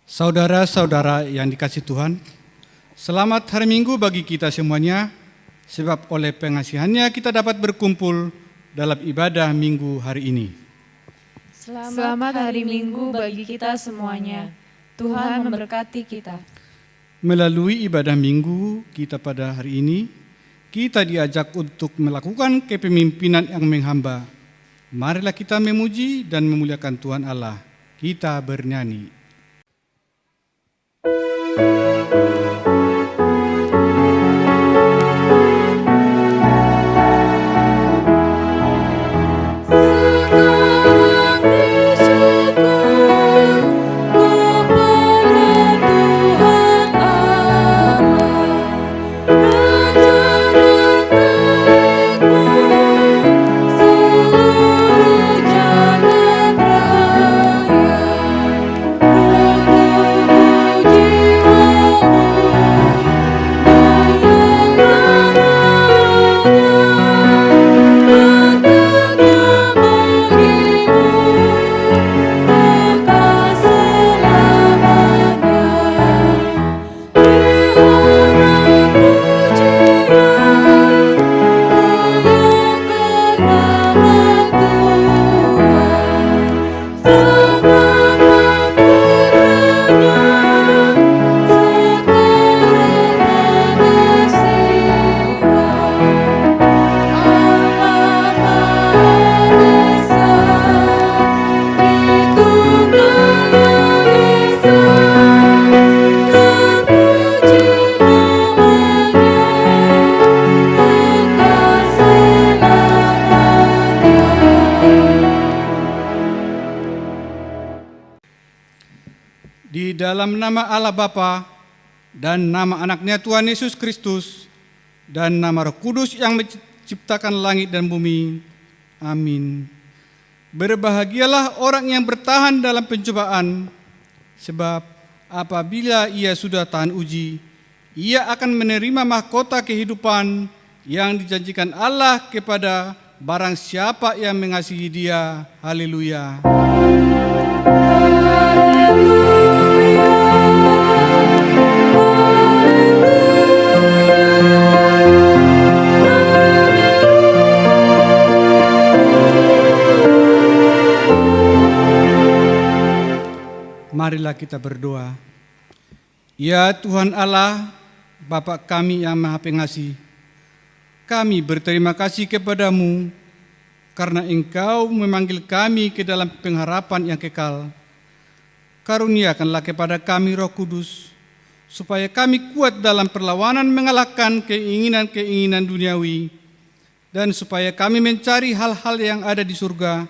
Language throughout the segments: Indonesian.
Saudara-saudara yang dikasihi Tuhan, selamat hari Minggu bagi kita semuanya, sebab oleh pengasihannya kita dapat berkumpul dalam ibadah Minggu hari ini. Selamat hari Minggu bagi kita semuanya. Tuhan memberkati kita. Melalui ibadah Minggu kita pada hari ini, kita diajak untuk melakukan kepemimpinan yang menghamba. Marilah kita memuji dan memuliakan Tuhan Allah. Kita bernyanyi. Di dalam nama Allah Bapa dan nama anaknya Tuhan Yesus Kristus dan nama Roh Kudus yang menciptakan langit dan bumi. Amin. Berbahagialah orang yang bertahan dalam pencobaan, sebab apabila ia sudah tahan uji, ia akan menerima mahkota kehidupan yang dijanjikan Allah kepada barang siapa yang mengasihi Dia. Haleluya. Marilah kita berdoa. Ya Tuhan Allah, Bapa kami yang Maha Pengasih, kami berterima kasih kepadamu karena Engkau memanggil kami ke dalam pengharapan yang kekal. Karuniakanlah kepada kami Roh Kudus, supaya kami kuat dalam perlawanan mengalahkan keinginan-keinginan duniawi, dan supaya kami mencari hal-hal yang ada di surga.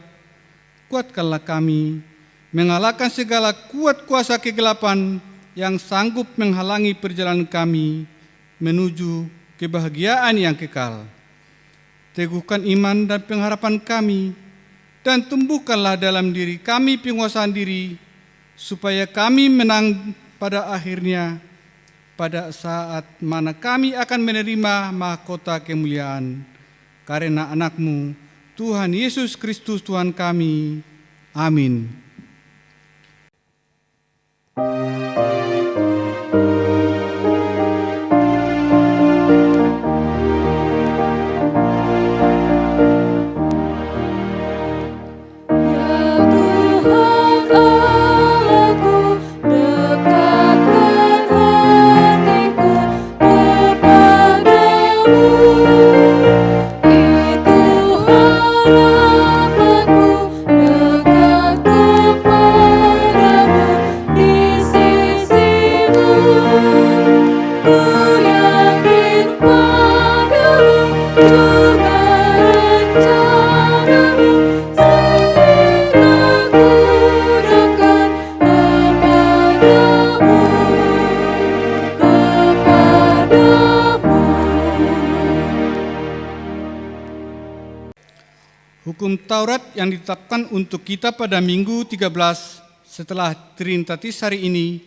Kuatkanlah kami mengalahkan segala kuat kuasa kegelapan yang sanggup menghalangi perjalanan kami menuju kebahagiaan yang kekal. Teguhkan iman dan pengharapan kami, dan tumbuhkanlah dalam diri kami penguasaan diri, supaya kami menang pada akhirnya, pada saat mana kami akan menerima mahkota kemuliaan. Karena anak-Mu, Tuhan Yesus Kristus Tuhan kami. Amin. Hukum Taurat yang ditetapkan untuk kita pada Minggu 13 setelah Trinitatis hari ini,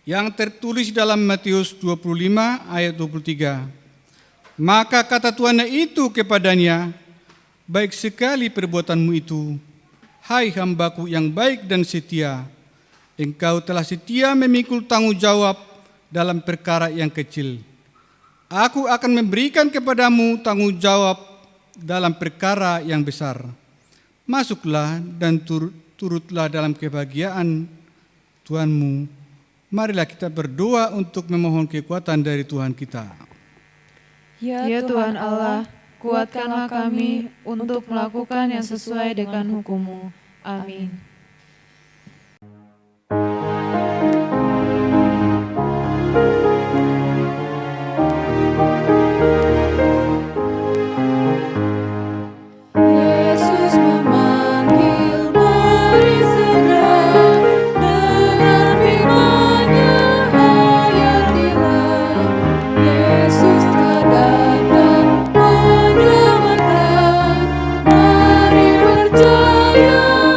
yang tertulis dalam Matius 25 ayat 23. Maka kata tuannya itu kepadanya, baik sekali perbuatanmu itu, hai hambaku yang baik dan setia. Engkau telah setia memikul tanggung jawab dalam perkara yang kecil. Aku akan memberikan kepadamu tanggung jawab dalam perkara yang besar. Masuklah dan turutlah dalam kebahagiaan Tuhanmu. Marilah kita berdoa untuk memohon kekuatan dari Tuhan kita. Ya Tuhan Allah, kuatkanlah kami untuk melakukan yang sesuai dengan hukum-Mu. Amin. Yesus memanggil, mari segera dengan firman-Nya hayatilah. Yesus telah datang menyelamatkan, mari percayalah.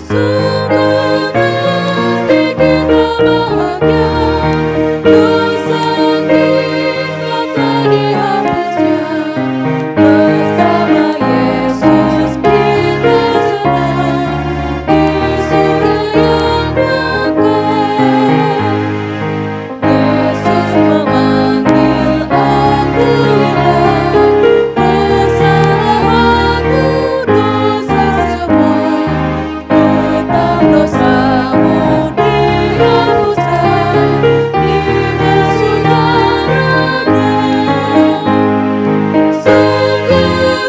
Sungguh nanti kita bahagia, dosa kita telah dihapusnya. Bersama Yesus kita senang di surga yang kekal. Yesus memanggil, akuilah kesalahanmu, dosa semua. Hutang dosamu dihapuskan, dengan saudara-nya.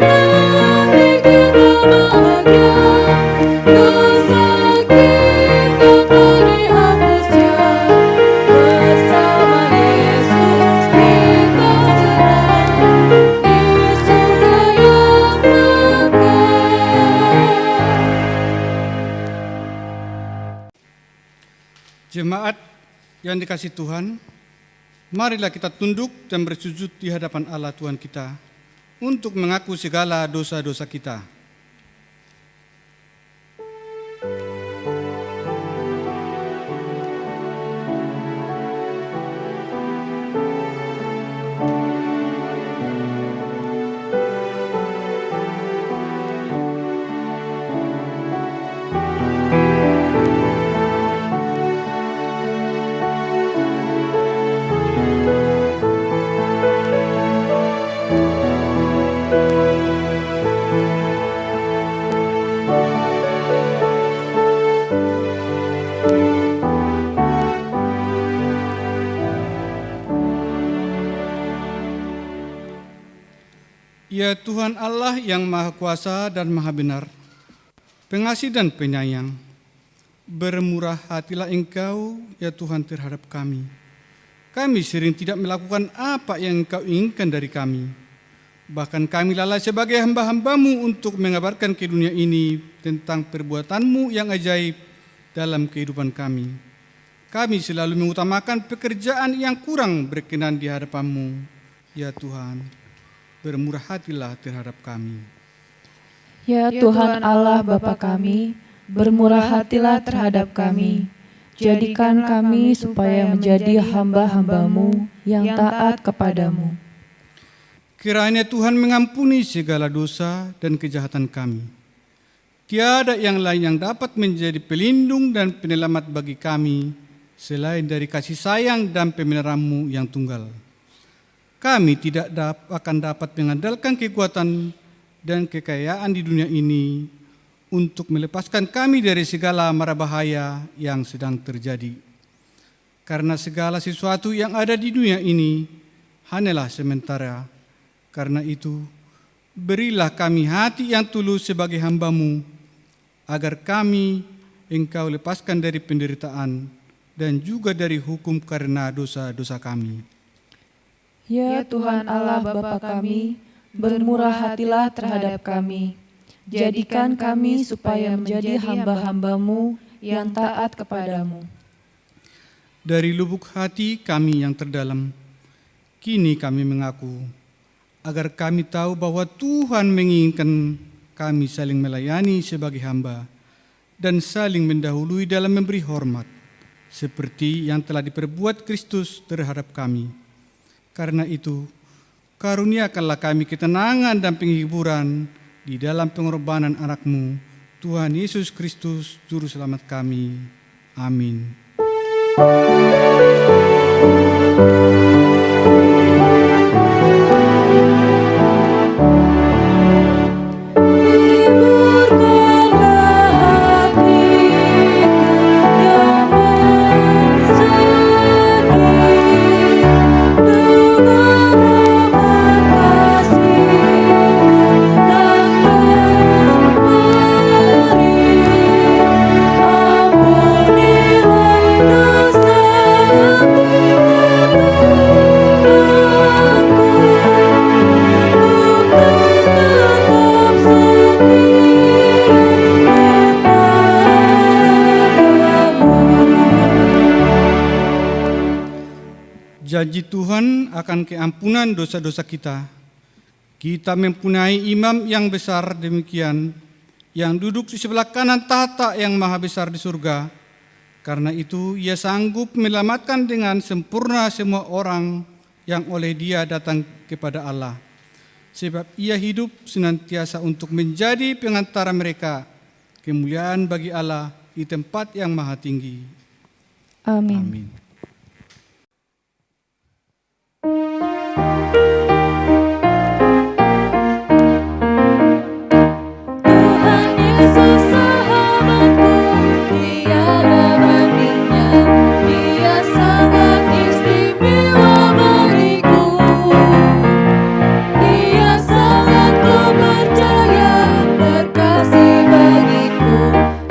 Sungguh nanti kita bahagia, dosa kita telah dihapusnya. Bersama Yesus kita senang di surga yang kekal. Jemaat yang dikasihi Tuhan, marilah kita tunduk dan bersujud di hadapan Allah Tuhan kita untuk mengaku segala dosa-dosa kita. Ya Tuhan Allah yang Maha Kuasa dan Maha Benar, pengasih dan penyayang, bermurah hatilah Engkau, ya Tuhan, terhadap kami. Kami sering tidak melakukan apa yang Engkau inginkan dari kami. Bahkan kami lalai sebagai hamba-hamba-Mu untuk mengabarkan ke dunia ini tentang perbuatan-Mu yang ajaib dalam kehidupan kami. Kami selalu mengutamakan pekerjaan yang kurang berkenan di hadapan-Mu, ya Tuhan. Bermurah hatilah terhadap kami. Ya Tuhan Allah Bapa kami, bermurah hatilah terhadap kami. Jadikan kami supaya menjadi hamba-hamba-Mu yang taat kepadamu. Kiranya Tuhan mengampuni segala dosa dan kejahatan kami. Tiada yang lain yang dapat menjadi pelindung dan penyelamat bagi kami selain dari kasih sayang dan pemeliharaan-Mu yang tunggal. Kami tidak akan dapat mengandalkan kekuatan dan kekayaan di dunia ini untuk melepaskan kami dari segala mara bahaya yang sedang terjadi. Karena segala sesuatu yang ada di dunia ini hanyalah sementara. Karena itu, berilah kami hati yang tulus sebagai hamba-Mu, agar kami Engkau lepaskan dari penderitaan dan juga dari hukum karena dosa-dosa kami. Ya Tuhan Allah Bapa kami, bermurah hatilah terhadap kami. Jadikan kami supaya menjadi hamba-hamba-Mu yang taat kepadamu. Dari lubuk hati kami yang terdalam, kini kami mengaku, agar kami tahu bahwa Tuhan menginginkan kami saling melayani sebagai hamba dan saling mendahului dalam memberi hormat, seperti yang telah diperbuat Kristus terhadap kami. Karena itu, karuniakanlah kami ketenangan dan penghiburan di dalam pengorbanan anak-Mu, Tuhan Yesus Kristus, Juru Selamat kami. Amin. Janji Tuhan akan keampunan dosa-dosa kita. Kita mempunyai imam yang besar demikian, yang duduk di sebelah kanan tahta yang maha besar di surga. Karena itu ia sanggup menyelamatkan dengan sempurna semua orang yang oleh dia datang kepada Allah. Sebab ia hidup senantiasa untuk menjadi pengantara mereka. Kemuliaan bagi Allah di tempat yang maha tinggi. Amin. Amin. Tuhan Yesus sahabatku, tiada bandingnya. Dia sangat istimewa bagiku. Dia sangat kupercaya, berkasih bagiku.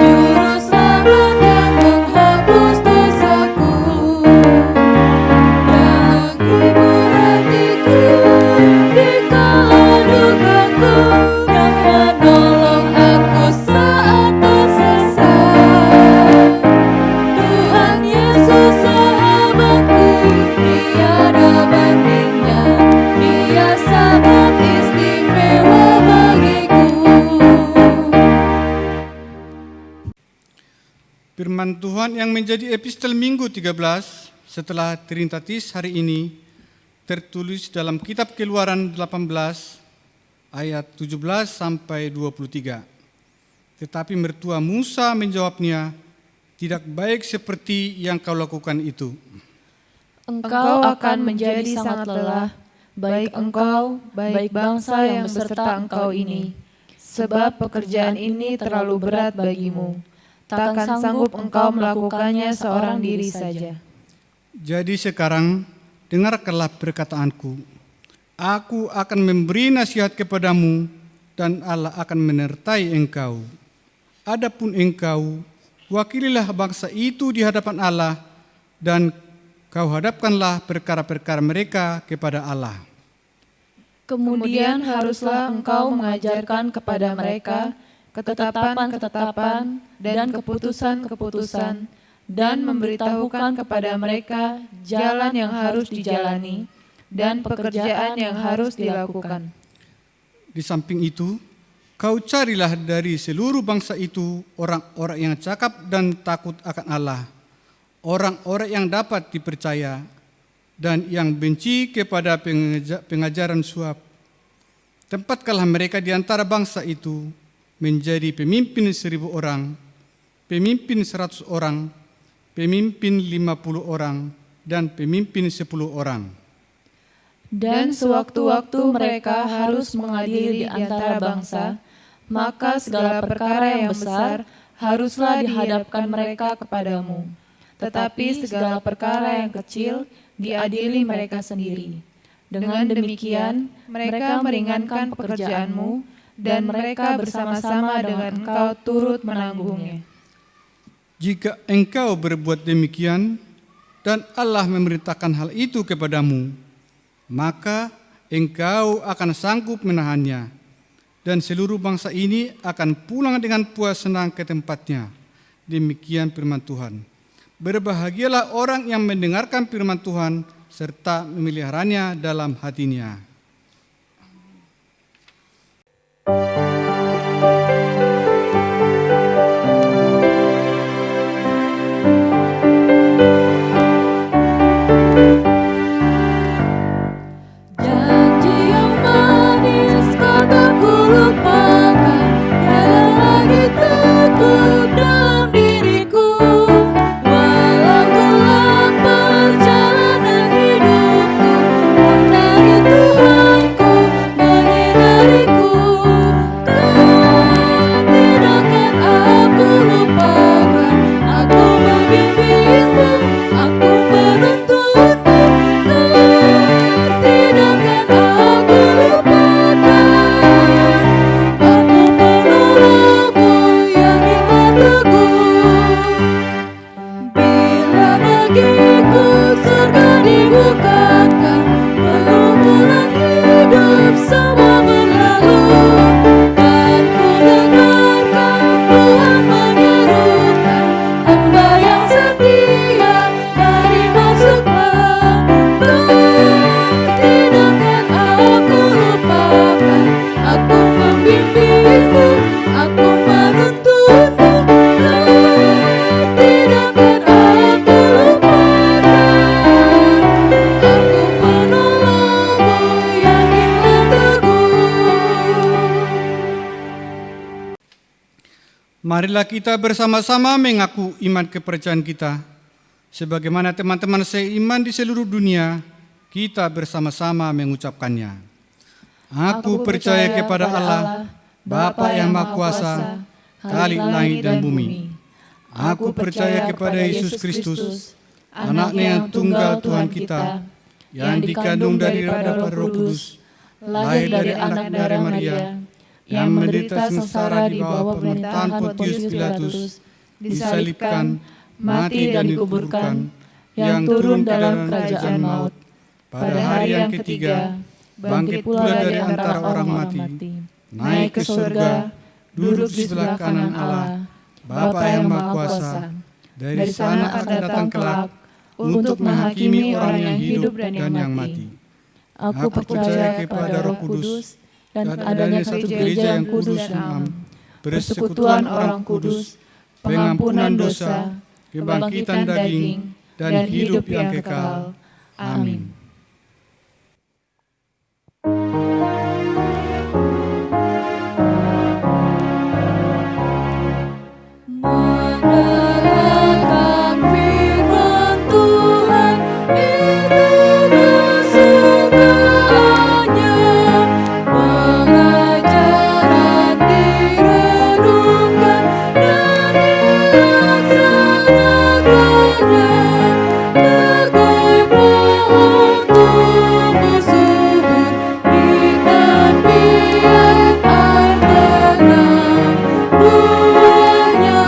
Juru selamat yang menghapus dosaku. Menghibur hatiku di kala dukaku, dan menolong aku saat tersesat. Tuhan Yesus sahabatku, tiada bandingnya. Dia sangat istimewa bagiku. Firman Tuhan yang menjadi epistel Minggu 13 setelah Trinitatis hari ini tertulis dalam kitab Keluaran 18 ayat 17 sampai 23. Tetapi mertua Musa menjawabnya, tidak baik seperti yang kau lakukan itu. Engkau akan menjadi sangat lelah, baik engkau, baik bangsa yang beserta engkau ini. Sebab pekerjaan ini terlalu berat bagimu. Takkan sanggup engkau melakukannya seorang diri saja. Jadi sekarang dengarkanlah perkataanku. Aku akan memberi nasihat kepadamu dan Allah akan menyertai engkau. Adapun engkau, wakililah bangsa itu di hadapan Allah dan kau hadapkanlah perkara-perkara mereka kepada Allah. Kemudian haruslah engkau mengajarkan kepada mereka ketetapan-ketetapan dan keputusan-keputusan, dan memberitahukan kepada mereka jalan yang harus dijalani dan pekerjaan yang harus dilakukan. Di samping itu, kau carilah dari seluruh bangsa itu orang-orang yang cakap dan takut akan Allah, orang-orang yang dapat dipercaya dan yang benci kepada pengajaran suap. Tempatkanlah mereka di antara bangsa itu menjadi pemimpin 1.000 orang, pemimpin 100 orang, pemimpin 50 orang, dan pemimpin 10 orang. Dan sewaktu-waktu mereka harus mengadili di antara bangsa, maka segala perkara yang besar haruslah dihadapkan mereka kepadamu. Tetapi segala perkara yang kecil diadili mereka sendiri. Dengan demikian, mereka meringankan pekerjaanmu, dan mereka bersama-sama dengan engkau turut menanggungnya. Jika engkau berbuat demikian dan Allah memerintahkan hal itu kepadamu, maka engkau akan sanggup menahannya, dan seluruh bangsa ini akan pulang dengan puas senang ke tempatnya. Demikian firman Tuhan. Berbahagialah orang yang mendengarkan firman Tuhan serta memeliharanya dalam hatinya. Janji yang manis kau tak ku lupakan, tiada lagi marilah kita bersama-sama mengaku iman kepercayaan kita. Sebagaimana teman-teman seiman di seluruh dunia, kita bersama-sama mengucapkannya. Aku percaya kepada Allah, Bapa yang Maha Kuasa, Khalik langit dan bumi. Aku percaya kepada Yesus Kristus, Anak-Nya yang tunggal Tuhan kita, yang dikandung dari Roh Kudus, lahir dari anak darah Maria, yang menderita sengsara di bawah pemerintahan Pontius Pilatus, disalibkan, mati dan dikuburkan, yang turun dalam kerajaan maut. Pada hari yang ketiga, bangkit pula dari antara orang mati, naik ke surga, duduk di sebelah kanan Allah, Bapa yang Maha Kuasa. Dari sana akan datang kelak untuk menghakimi orang yang hidup dan yang mati. Aku percaya kepada Roh Kudus dan adanya satu gereja yang kudus dan am, persekutuan orang kudus, pengampunan dosa, kebangkitan daging, dan hidup yang kekal. Amin. Mendengarkan firman Tuhan itu kesukaannya, pengajaran direnungkan dan dilaksanakannya, bagai pohon tumbuh subur di tepian air tenang, buahnya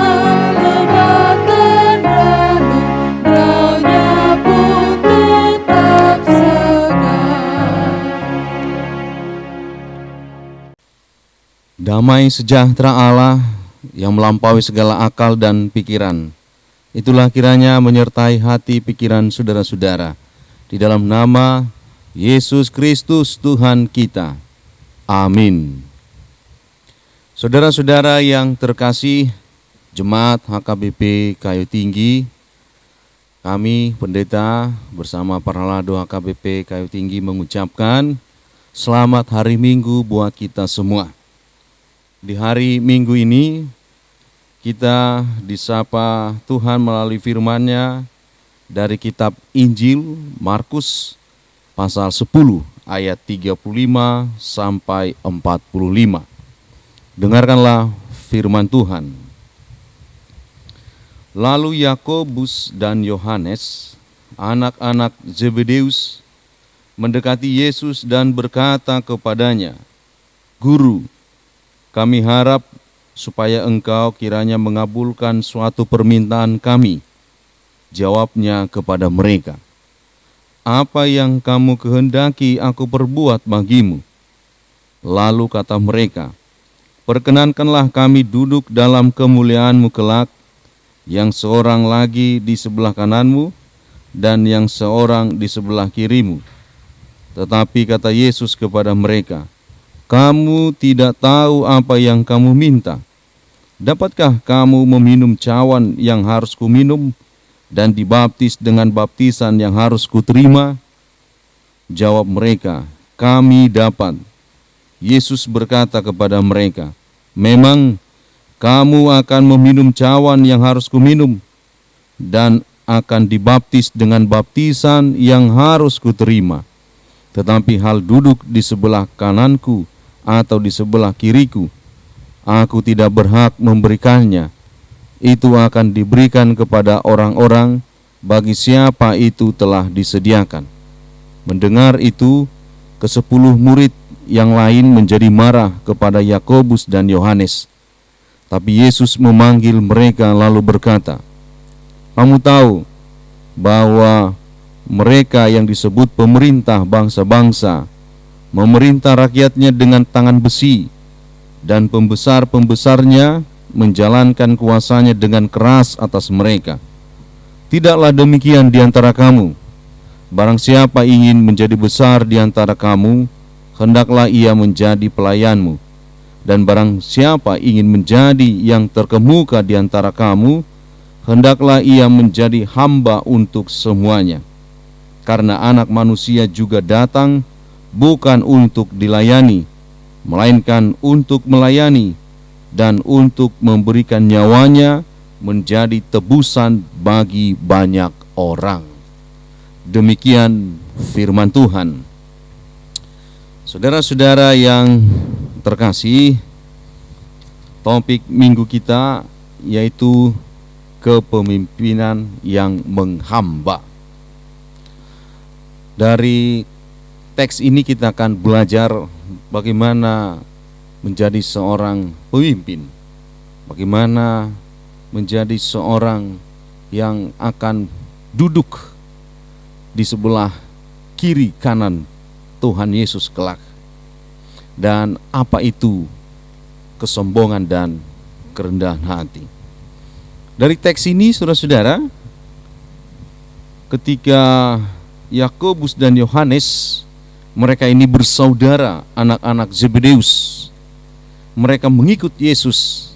lebat dan ranum, daunnya pun tetap segar. Damai sejahtera Allah yang melampaui segala akal dan pikiran, itulah kiranya menyertai hati pikiran saudara-saudara. Di dalam nama Yesus Kristus Tuhan kita. Amin. Saudara-saudara yang terkasih, Jemaat HKBP Kayu Tinggi, kami pendeta bersama para lado HKBP Kayu Tinggi mengucapkan selamat hari Minggu buat kita semua. Di hari Minggu ini kita disapa Tuhan melalui firman-Nya dari kitab Injil Markus pasal 10 ayat 35 sampai 45. Dengarkanlah firman Tuhan. Lalu Yakobus dan Yohanes, anak-anak Zebedeus, mendekati Yesus dan berkata kepadanya, "Guru, kami harap supaya engkau kiranya mengabulkan suatu permintaan kami." Jawabnya kepada mereka, "Apa yang kamu kehendaki aku perbuat bagimu?" Lalu kata mereka, "Perkenankanlah kami duduk dalam kemuliaan-Mu kelak, yang seorang lagi di sebelah kananmu dan yang seorang di sebelah kirimu." Tetapi kata Yesus kepada mereka, "Kamu tidak tahu apa yang kamu minta. Dapatkah kamu meminum cawan yang harus kuminum dan dibaptis dengan baptisan yang harus kuterima?" Jawab mereka, "Kami dapat." Yesus berkata kepada mereka, "Memang kamu akan meminum cawan yang harus kuminum dan akan dibaptis dengan baptisan yang harus kuterima. Tetapi hal duduk di sebelah kananku atau di sebelah kiriku, aku tidak berhak memberikannya. Itu akan diberikan kepada orang-orang bagi siapa itu telah disediakan." Mendengar itu, ke-10 murid yang lain menjadi marah kepada Yakobus dan Yohanes. Tapi Yesus memanggil mereka lalu berkata, "Kamu tahu bahwa mereka yang disebut pemerintah bangsa-bangsa memerintah rakyatnya dengan tangan besi, dan pembesar-pembesarnya menjalankan kuasanya dengan keras atas mereka. Tidaklah demikian di antara kamu. Barang siapa ingin menjadi besar di antara kamu, hendaklah ia menjadi pelayanmu. Dan barang siapa ingin menjadi yang terkemuka di antara kamu, hendaklah ia menjadi hamba untuk semuanya. Karena Anak Manusia juga datang bukan untuk dilayani, melainkan untuk melayani dan untuk memberikan nyawanya menjadi tebusan bagi banyak orang. Demikian firman Tuhan. Saudara-saudara yang terkasih, topik minggu kita yaitu kepemimpinan yang menghamba. Dari teks ini kita akan belajar bagaimana menjadi seorang pemimpin, bagaimana menjadi seorang yang akan duduk di sebelah kiri kanan Tuhan Yesus kelak, dan apa itu kesombongan dan kerendahan hati. Dari teks ini, saudara-saudara, ketika Yakobus dan Yohanes, mereka ini bersaudara, anak-anak Zebedeus, mereka mengikut Yesus,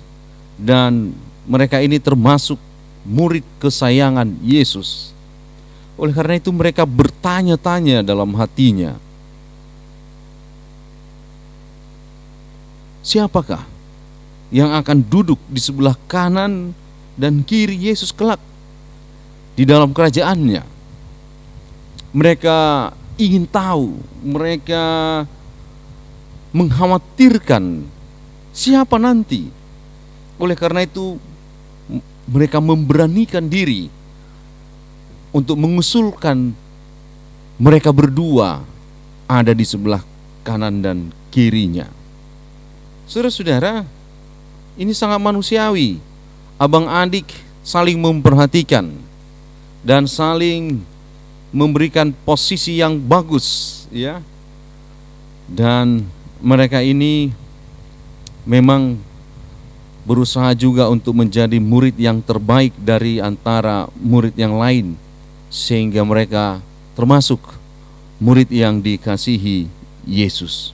dan mereka ini termasuk murid kesayangan Yesus. Oleh karena itu mereka bertanya-tanya dalam hatinya, siapakah yang akan duduk di sebelah kanan dan kiri Yesus kelak di dalam kerajaannya? Mereka ingin tahu, mereka mengkhawatirkan siapa nanti. Oleh karena itu mereka memberanikan diri untuk mengusulkan mereka berdua ada di sebelah kanan dan kirinya. Saudara-saudara, ini sangat manusiawi. Abang adik saling memperhatikan dan saling memberikan posisi yang bagus, ya. Dan mereka ini memang berusaha juga untuk menjadi murid yang terbaik dari antara murid yang lain, sehingga mereka termasuk murid yang dikasihi Yesus.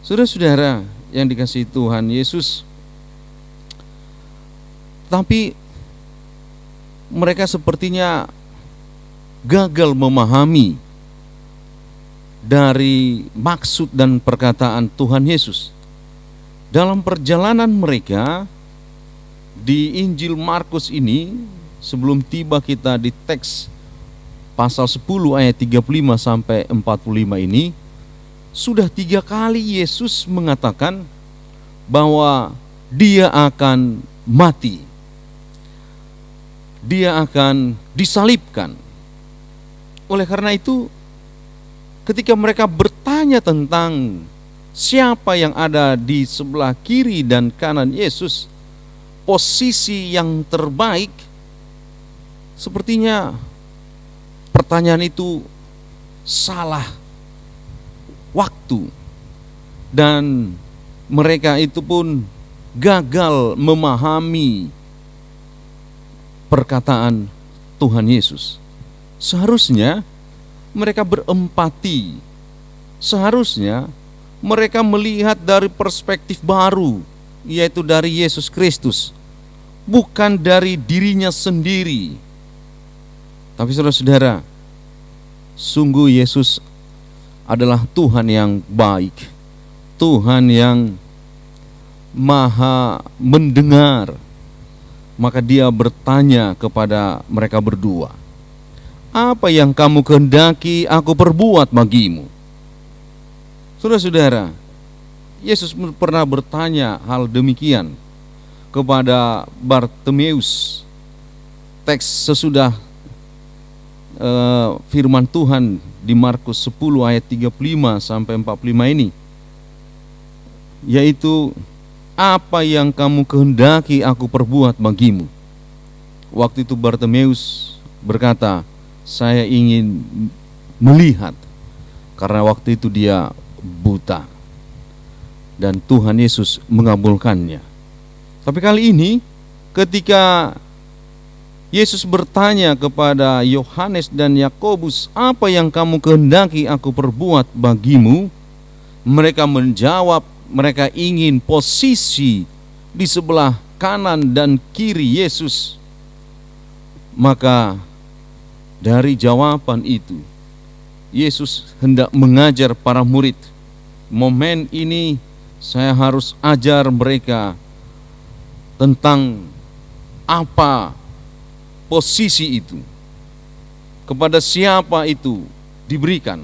Saudara-saudara yang dikasihi Tuhan Yesus, tapi mereka sepertinya gagal memahami dari maksud dan perkataan Tuhan Yesus. Dalam perjalanan mereka di Injil Markus ini, sebelum tiba kita di teks pasal 10 ayat 35 sampai 45 ini, sudah 3 kali Yesus mengatakan bahwa dia akan mati, dia akan disalibkan. Oleh karena itu, ketika mereka bertanya tentang siapa yang ada di sebelah kiri dan kanan Yesus, posisi yang terbaik, sepertinya pertanyaan itu salah waktu, dan mereka itu pun gagal memahami perkataan Tuhan Yesus. Seharusnya mereka berempati, seharusnya mereka melihat dari perspektif baru, yaitu dari Yesus Kristus, bukan dari dirinya sendiri. Tapi saudara-saudara, sungguh Yesus adalah Tuhan yang baik, Tuhan yang maha mendengar. Maka dia bertanya kepada mereka berdua, apa yang kamu kehendaki aku perbuat bagimu? Saudara-saudara, Yesus pernah bertanya hal demikian kepada Bartimeus. Teks sesudah firman Tuhan di Markus 10 ayat 35 sampai 45 ini, yaitu apa yang kamu kehendaki aku perbuat bagimu? Waktu itu Bartimeus berkata, saya ingin melihat, karena waktu itu dia buta, dan Tuhan Yesus mengabulkannya. Tapi kali ini ketika Yesus bertanya kepada Yohanes dan Yakobus, apa yang kamu kehendaki aku perbuat bagimu? Mereka menjawab, mereka ingin posisi di sebelah kanan dan kiri Yesus. Maka dari jawaban itu, Yesus hendak mengajar para murid. Momen ini Saya harus ajar mereka tentang apa posisi itu, kepada siapa itu diberikan,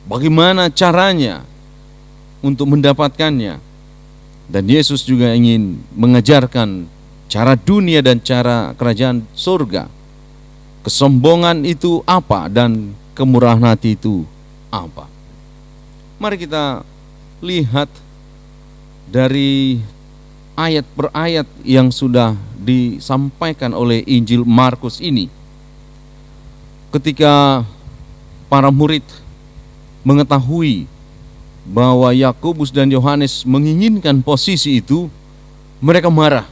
bagaimana caranya untuk mendapatkannya. Dan Yesus juga ingin mengajarkan cara dunia dan cara kerajaan surga. Kesombongan itu apa dan kemurahan hati itu apa. Mari kita lihat dari ayat per ayat yang sudah disampaikan oleh Injil Markus ini. Ketika para murid mengetahui bahwa Yakobus dan Yohanes menginginkan posisi itu, mereka marah.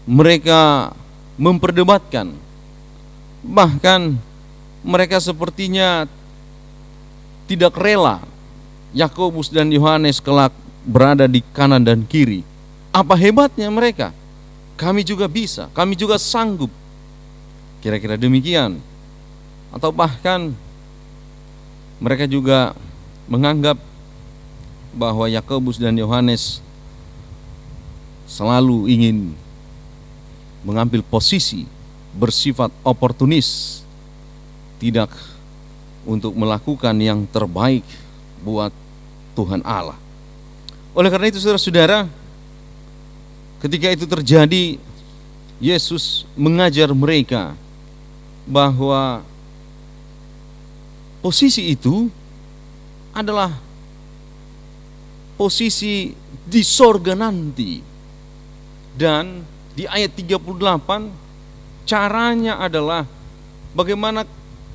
Mereka memperdebatkan. Bahkan mereka sepertinya tidak rela Yakobus dan Yohanes kelak berada di kanan dan kiri. Apa hebatnya mereka? Kami juga bisa, kami juga sanggup. Kira-kira demikian. Atau bahkan mereka juga menganggap bahwa Yakobus dan Yohanes selalu ingin mengambil posisi bersifat oportunis, tidak untuk melakukan yang terbaik buat Tuhan Allah. Oleh karena itu saudara-saudara, ketika itu terjadi, Yesus mengajar mereka bahwa posisi itu adalah posisi di sorga nanti. Dan di ayat 38 caranya adalah bagaimana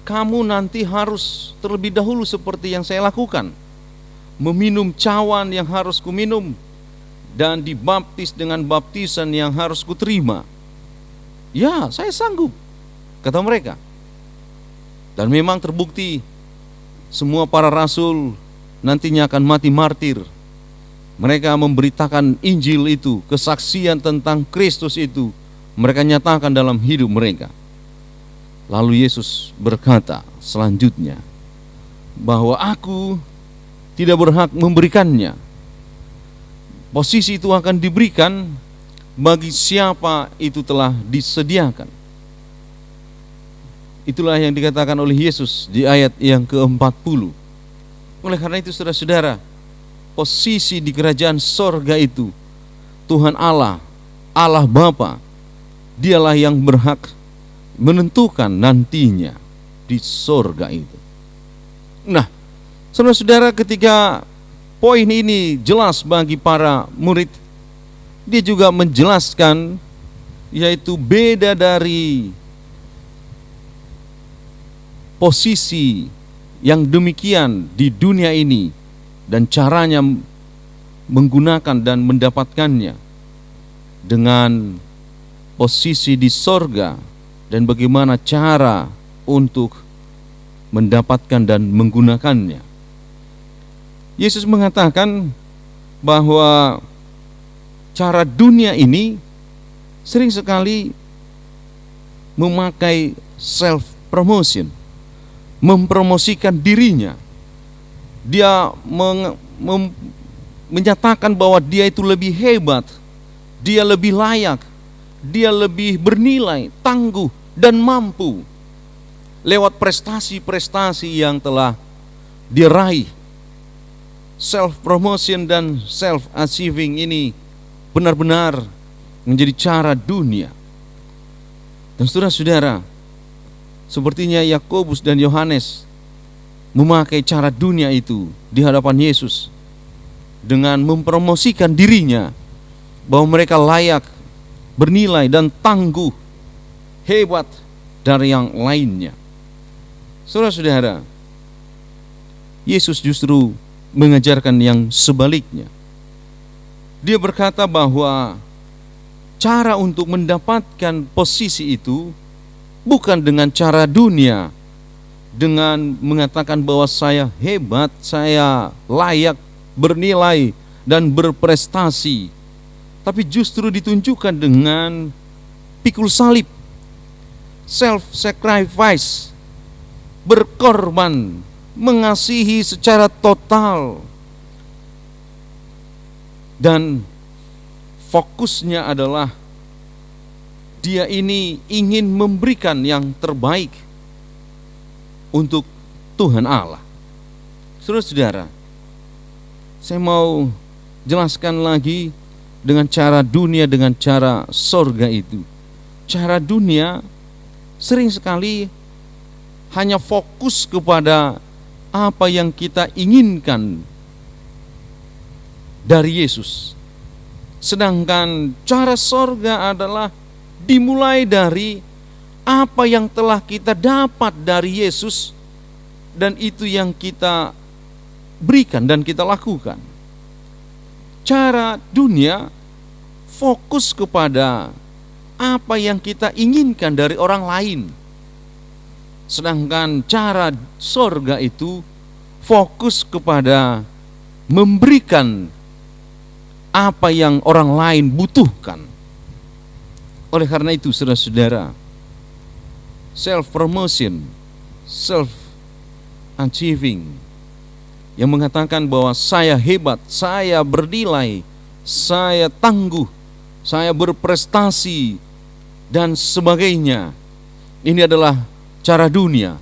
kamu nanti harus terlebih dahulu seperti yang saya lakukan, meminum cawan yang harus kuminum dan dibaptis dengan baptisan yang harus kuterima. Ya, saya sanggup, kata mereka. Dan memang terbukti semua para rasul nantinya akan mati martir. Mereka memberitakan Injil itu, kesaksian tentang Kristus itu, mereka nyatakan dalam hidup mereka. Lalu Yesus berkata selanjutnya bahwa aku tidak berhak memberikannya. Posisi itu akan diberikan bagi siapa itu telah disediakan. Itulah yang dikatakan oleh Yesus di ayat yang ke-40. Oleh karena itu saudara-saudara, posisi di kerajaan sorga itu Tuhan Allah, Allah Bapa, dialah yang berhak menentukan nantinya di sorga itu. Nah, saudara-saudara, ketika poin ini jelas bagi para murid, dia juga menjelaskan yaitu beda dari posisi yang demikian di dunia ini dan caranya menggunakan dan mendapatkannya dengan posisi di sorga dan bagaimana cara untuk mendapatkan dan menggunakannya. Yesus mengatakan bahwa cara dunia ini sering sekali memakai self promotion, mempromosikan dirinya. Dia menyatakan bahwa dia itu lebih hebat, dia lebih layak, dia lebih bernilai, tangguh, dan mampu lewat prestasi-prestasi yang telah diraih. Self-promotion dan self-achieving ini benar-benar menjadi cara dunia. Dan saudara-saudara, sepertinya Yakobus dan Yohanes memakai cara dunia itu di hadapan Yesus dengan mempromosikan dirinya bahwa mereka layak, bernilai, dan tangguh, hebat dari yang lainnya. Saudara-saudara, Yesus justru mengajarkan yang sebaliknya. Dia berkata bahwa cara untuk mendapatkan posisi itu bukan dengan cara dunia, dengan mengatakan bahwa saya hebat, saya layak, bernilai, dan berprestasi, tapi justru ditunjukkan dengan pikul salib, self-sacrifice, berkorban, mengasihi secara total. Dan fokusnya adalah dia ini ingin memberikan yang terbaik untuk Tuhan Allah. Saudara-saudara, saya mau jelaskan lagi dengan cara dunia, dengan cara sorga itu. Cara dunia sering sekali hanya fokus kepada apa yang kita inginkan dari Yesus. Sedangkan cara sorga adalah dimulai dari apa yang telah kita dapat dari Yesus, dan itu yang kita berikan dan kita lakukan. Cara dunia fokus kepada apa yang kita inginkan dari orang lain. Sedangkan cara sorga itu fokus kepada memberikan apa yang orang lain butuhkan. Oleh karena itu, saudara-saudara, self-promotion, self-achieving, yang mengatakan bahwa saya hebat, saya bernilai, saya tangguh, saya berprestasi, dan sebagainya. Ini adalah cara dunia.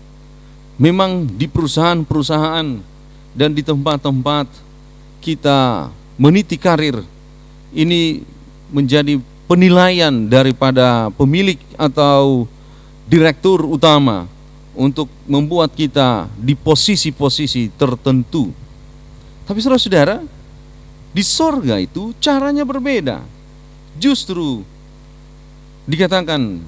Memang di perusahaan-perusahaan dan di tempat-tempat kita meniti karir, ini menjadi penilaian daripada pemilik atau direktur utama untuk membuat kita di posisi-posisi tertentu. Tapi saudara-saudara, di sorga itu caranya berbeda. Justru dikatakan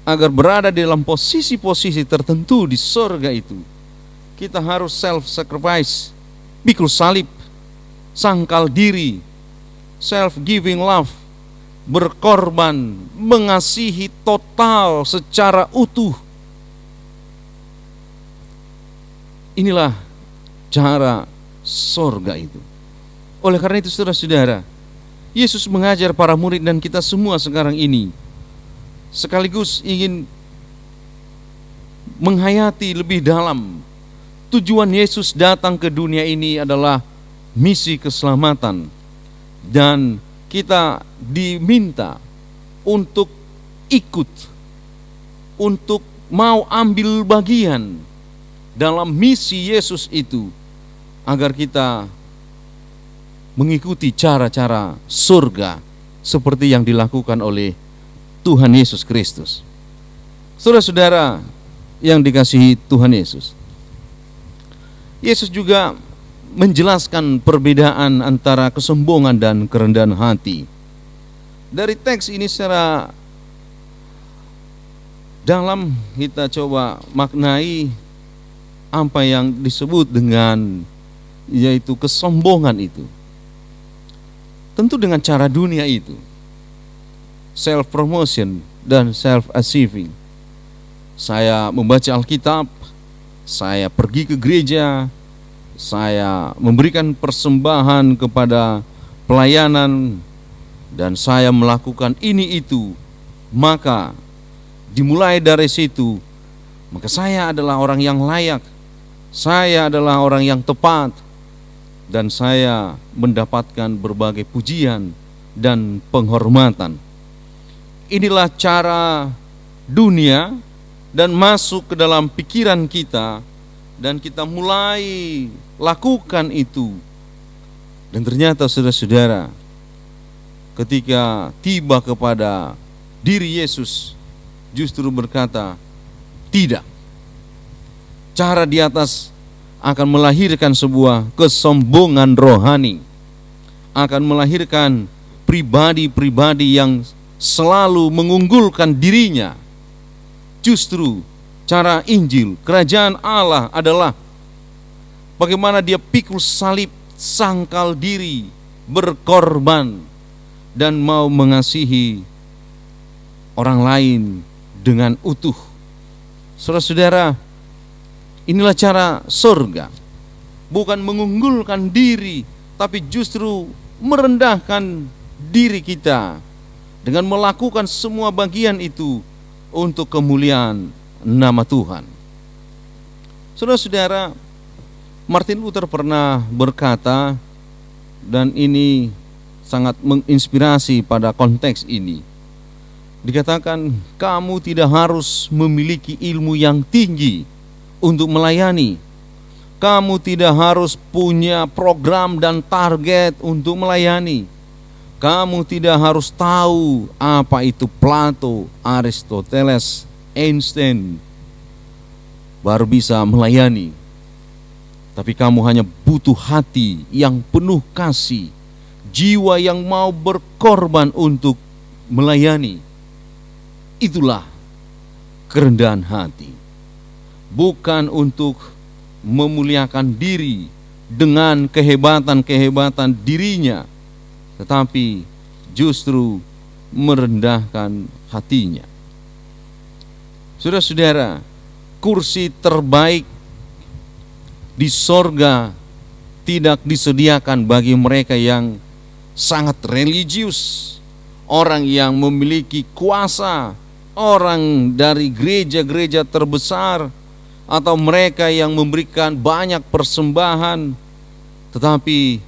agar berada di dalam posisi-posisi tertentu di sorga itu, kita harus self-sacrifice, pikul salib, sangkal diri, self-giving love, berkorban, mengasihi total secara utuh. Inilah cara sorga itu. Oleh karena itu, saudara-saudara, Yesus mengajar para murid dan kita semua sekarang ini sekaligus ingin menghayati lebih dalam. Tujuan Yesus datang ke dunia ini adalah misi keselamatan, dan kita diminta untuk ikut, untuk mau ambil bagian dalam misi Yesus itu, agar kita mengikuti cara-cara surga seperti yang dilakukan oleh Tuhan Yesus Kristus. Saudara-saudara yang dikasihi Tuhan Yesus, Yesus juga menjelaskan perbedaan antara kesombongan dan kerendahan hati. Dari teks ini secara dalam kita coba maknai apa yang disebut dengan yaitu kesombongan itu. Tentu dengan cara dunia itu, self-promotion dan self-achieving. Saya membaca Alkitab, saya pergi ke gereja, saya memberikan persembahan kepada pelayanan, dan saya melakukan ini itu, maka dimulai dari situ, maka saya adalah orang yang layak, saya adalah orang yang tepat, dan saya mendapatkan berbagai pujian dan penghormatan. Inilah cara dunia dan masuk ke dalam pikiran kita, dan kita mulai lakukan itu. Dan ternyata saudara-saudara, ketika tiba kepada diri Yesus, justru berkata, tidak. Cara di atas akan melahirkan sebuah kesombongan rohani, akan melahirkan pribadi-pribadi yang selalu mengunggulkan dirinya. Justru cara Injil, kerajaan Allah adalah bagaimana dia pikul salib, sangkal diri, berkorban, dan mau mengasihi orang lain dengan utuh. Saudara-saudara, inilah cara surga. Bukan mengunggulkan diri, tapi justru merendahkan diri kita dengan melakukan semua bagian itu untuk kemuliaan nama Tuhan. Saudara-saudara, Martin Luther pernah berkata, dan ini sangat menginspirasi pada konteks ini. Dikatakan kamu tidak harus memiliki ilmu yang tinggi untuk melayani. Kamu tidak harus punya program dan target untuk melayani. Kamu tidak harus tahu apa itu Plato, Aristoteles, Einstein baru bisa melayani. Tapi kamu hanya butuh hati yang penuh kasih, jiwa yang mau berkorban untuk melayani. Itulah kerendahan hati. Bukan untuk memuliakan diri dengan kehebatan-kehebatan dirinya, tetapi justru merendahkan hatinya. Saudara-saudara, kursi terbaik di sorga tidak disediakan bagi mereka yang sangat religius, orang yang memiliki kuasa, orang dari gereja-gereja terbesar, atau mereka yang memberikan banyak persembahan, tetapi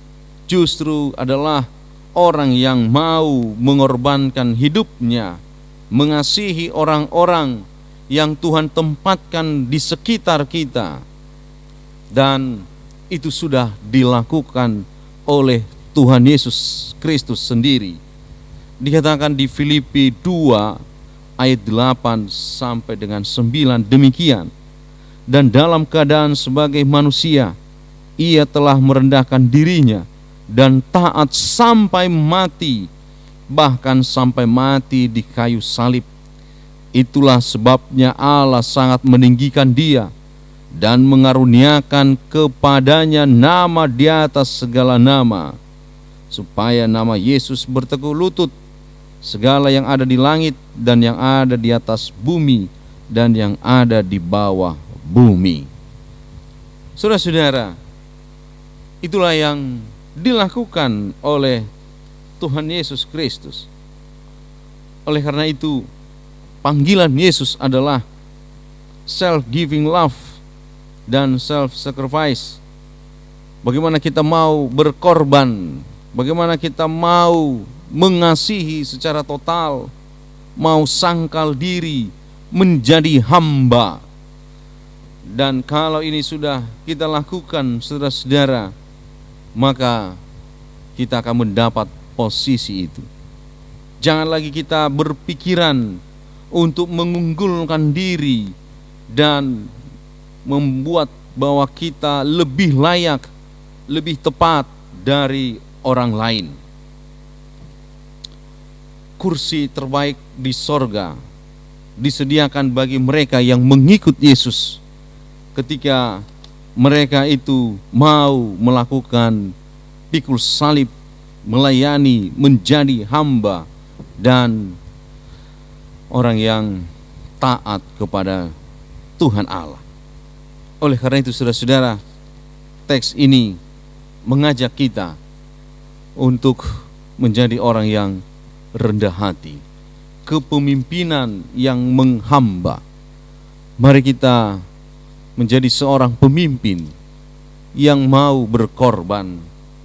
justru adalah orang yang mau mengorbankan hidupnya, mengasihi orang-orang yang Tuhan tempatkan di sekitar kita. Dan itu sudah dilakukan oleh Tuhan Yesus Kristus sendiri. Dikatakan di Filipi 2 ayat 8 sampai dengan 9 demikian. Dan dalam keadaan sebagai manusia, ia telah merendahkan dirinya dan taat sampai mati, bahkan sampai mati di kayu salib. Itulah sebabnya Allah sangat meninggikan dia dan mengaruniakan kepadanya nama di atas segala nama, supaya nama Yesus bertekuk lutut, segala yang ada di langit dan yang ada di atas bumi dan yang ada di bawah bumi. Saudara-saudara, itulah yang dilakukan oleh Tuhan Yesus Kristus. Oleh karena itu, panggilan Yesus adalah self-giving love dan self-sacrifice. Bagaimana kita mau berkorban, bagaimana kita mau mengasihi secara total, mau sangkal diri, menjadi hamba. Dan kalau ini sudah kita lakukan, saudara-saudara, maka kita akan mendapat posisi itu. Jangan lagi kita berpikiran untuk mengunggulkan diri dan membuat bahwa kita lebih layak, lebih tepat dari orang lain. Kursi terbaik di sorga disediakan bagi mereka yang mengikut Yesus ketika mereka itu mau melakukan pikul salib, melayani, menjadi hamba dan orang yang taat kepada Tuhan Allah. Oleh karena itu, saudara-saudara, teks ini mengajak kita untuk menjadi orang yang rendah hati, kepemimpinan yang menghamba. Mari kita menjadi seorang pemimpin yang mau berkorban,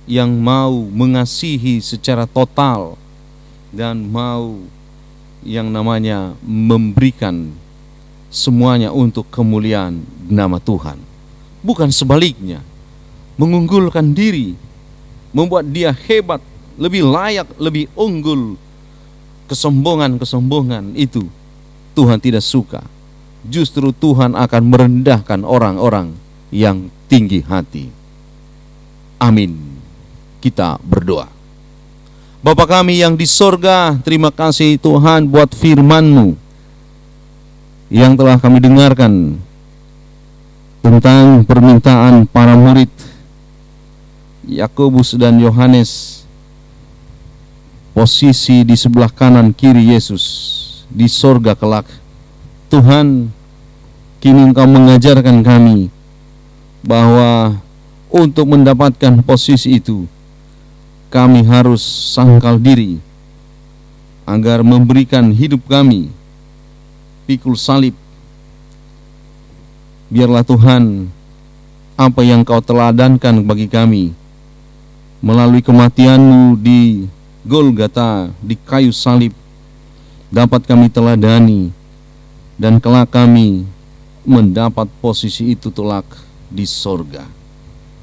yang mau mengasihi secara total, dan mau yang namanya memberikan semuanya untuk kemuliaan nama Tuhan. Bukan sebaliknya, mengunggulkan diri, membuat dia hebat, lebih layak, lebih unggul. Kesombongan-kesombongan itu Tuhan tidak suka. Justru Tuhan akan merendahkan orang-orang yang tinggi hati. Amin. Kita berdoa. Bapa kami yang di sorga, terima kasih Tuhan buat firman-Mu yang telah kami dengarkan tentang permintaan para murid Yakobus dan Yohanes, posisi di sebelah kanan kiri Yesus di sorga kelak. Tuhan, kini Engkau mengajarkan kami bahwa untuk mendapatkan posisi itu kami harus sangkal diri agar memberikan hidup kami pikul salib. Biarlah Tuhan, apa yang Kau teladankan bagi kami melalui kematian-Mu di Golgota di kayu salib dapat kami teladani, dan kelak kami mendapat posisi itu kelak di sorga.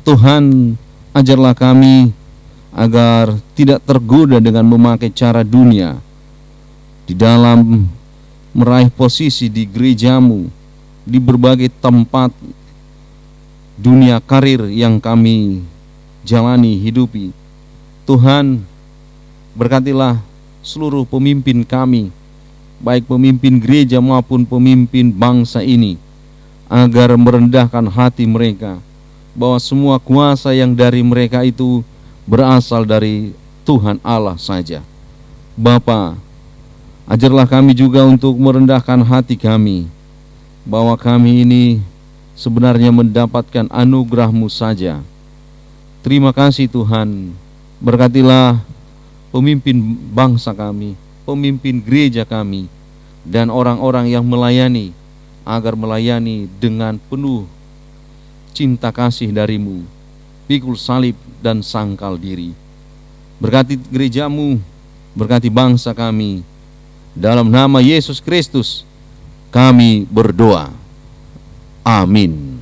Tuhan, ajarlah kami agar tidak tergoda dengan memakai cara dunia di dalam meraih posisi di gerejamu, di berbagai tempat dunia karir yang kami jalani, hidupi. Tuhan, berkatilah seluruh pemimpin kami, baik pemimpin gereja maupun pemimpin bangsa ini, agar merendahkan hati mereka, bahwa semua kuasa yang dari mereka itu berasal dari Tuhan Allah saja. Bapa, ajarlah kami juga untuk merendahkan hati kami, bahwa kami ini sebenarnya mendapatkan anugerah-Mu saja. Terima kasih Tuhan, berkatilah pemimpin bangsa kami, pemimpin gereja kami, dan orang-orang yang melayani, agar melayani dengan penuh cinta kasih dari-Mu, pikul salib dan sangkal diri. Berkati gereja-Mu, berkati bangsa kami. Dalam nama Yesus Kristus kami berdoa. Amin.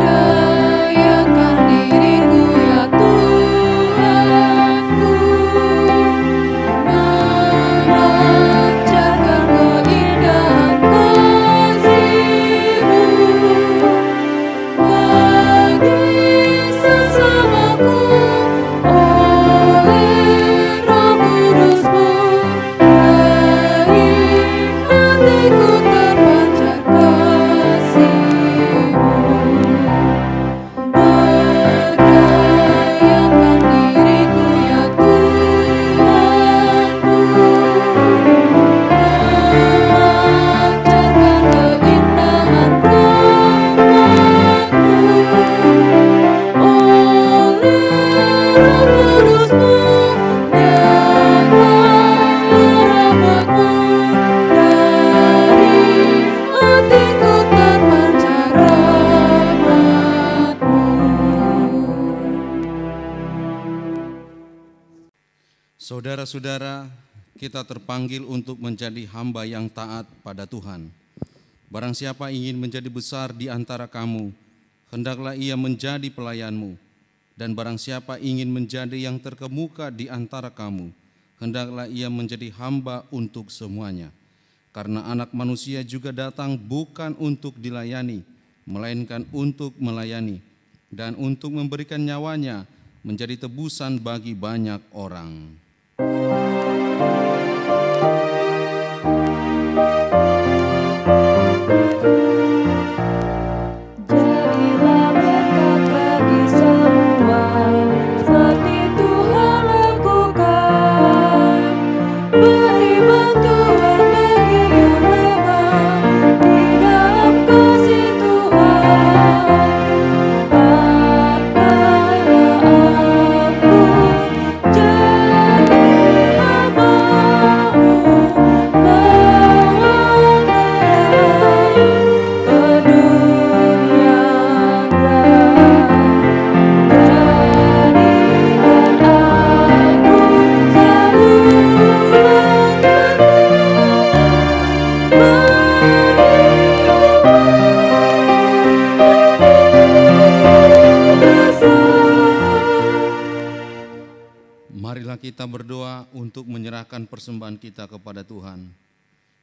Berdayakan diriku ya Tuhanku, memancarkan keindahan kasih-Mu bagi sesamaku oleh Roh Kudus-Mu. Dari hatiku terpancar kasih-Mu. Berdayakan diriku ya Tuhanku, memancarkan keindahan rahmat-Mu oleh Roh Kudus-Mu. Nyatalah rahmat-Mu, dari hatiku terpancar rahmat-Mu. Saudara-saudara, kita terpanggil untuk menjadi hamba yang taat pada Tuhan. Barang siapa ingin menjadi besar di antara kamu, hendaklah ia menjadi pelayanmu. Dan barang siapa ingin menjadi yang terkemuka di antara kamu, hendaklah ia menjadi hamba untuk semuanya. Karena Anak Manusia juga datang bukan untuk dilayani, melainkan untuk melayani, dan untuk memberikan nyawanya menjadi tebusan bagi banyak orang. Jadilah berkat bagi semua, seperti Tuhan lakukan. Beri bantuan bagi yang lemah, di dalam kasih Tuhan. Pakailah aku jadi hambamu, bawa terang ke dunia gelap. Jadikan aku Marilah kita berdoa untuk menyerahkan persembahan kita kepada Tuhan.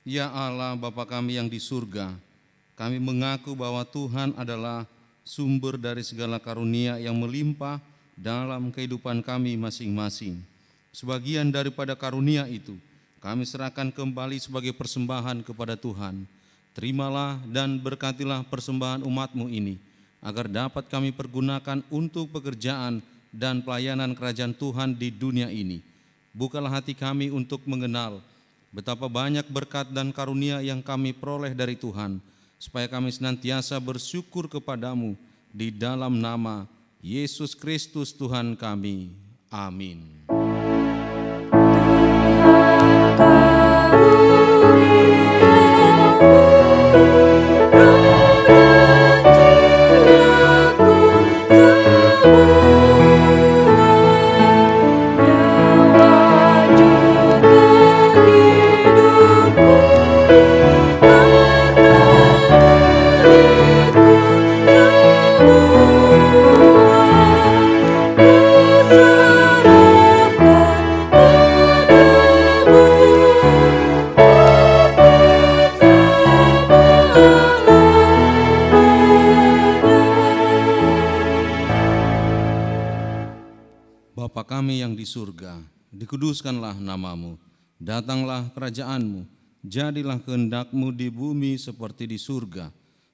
Ya Allah, Bapa kami yang di surga, kami mengaku bahwa Tuhan adalah sumber dari segala karunia yang melimpah dalam kehidupan kami masing-masing. Sebagian daripada karunia itu kami serahkan kembali sebagai persembahan kepada Tuhan. Terimalah dan berkatilah persembahan umat-Mu ini, agar dapat kami pergunakan untuk pekerjaan dan pelayanan kerajaan Tuhan di dunia ini. Bukalah hati kami untuk mengenal betapa banyak berkat dan karunia yang kami peroleh dari Tuhan, supaya kami senantiasa bersyukur kepadamu di dalam nama Yesus Kristus Tuhan kami. Amin. Tuhan karunia Bapa kami yang di surga, dikuduskanlah namamu, datanglah kerajaanmu, jadilah kehendak-Mu di bumi seperti di surga.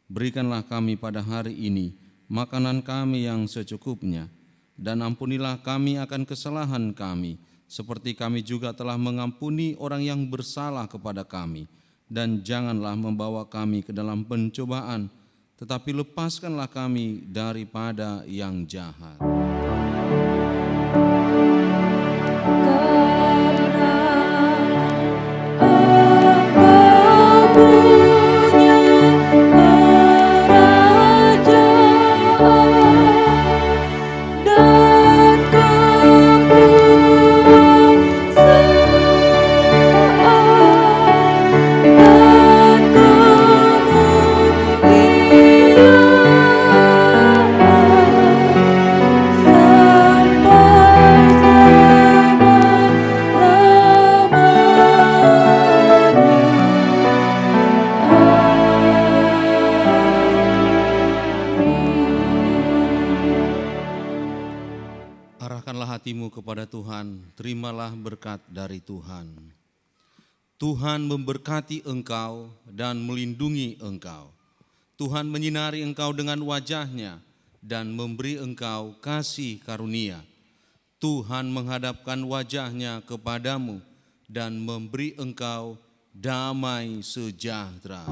Berikanlah kami pada hari ini makanan kami yang secukupnya, dan ampunilah kami akan kesalahan kami, seperti kami juga telah mengampuni orang yang bersalah kepada kami. Dan janganlah membawa kami ke dalam pencobaan, tetapi lepaskanlah kami daripada yang jahat. Arahkanlah hatimu kepada Tuhan, terimalah berkat dari Tuhan. Tuhan memberkati engkau dan melindungi engkau. Tuhan menyinari engkau dengan wajah-Nya dan memberi engkau kasih karunia. Tuhan menghadapkan wajah-Nya kepadamu dan memberi engkau damai sejahtera.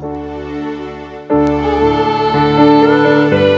Amin.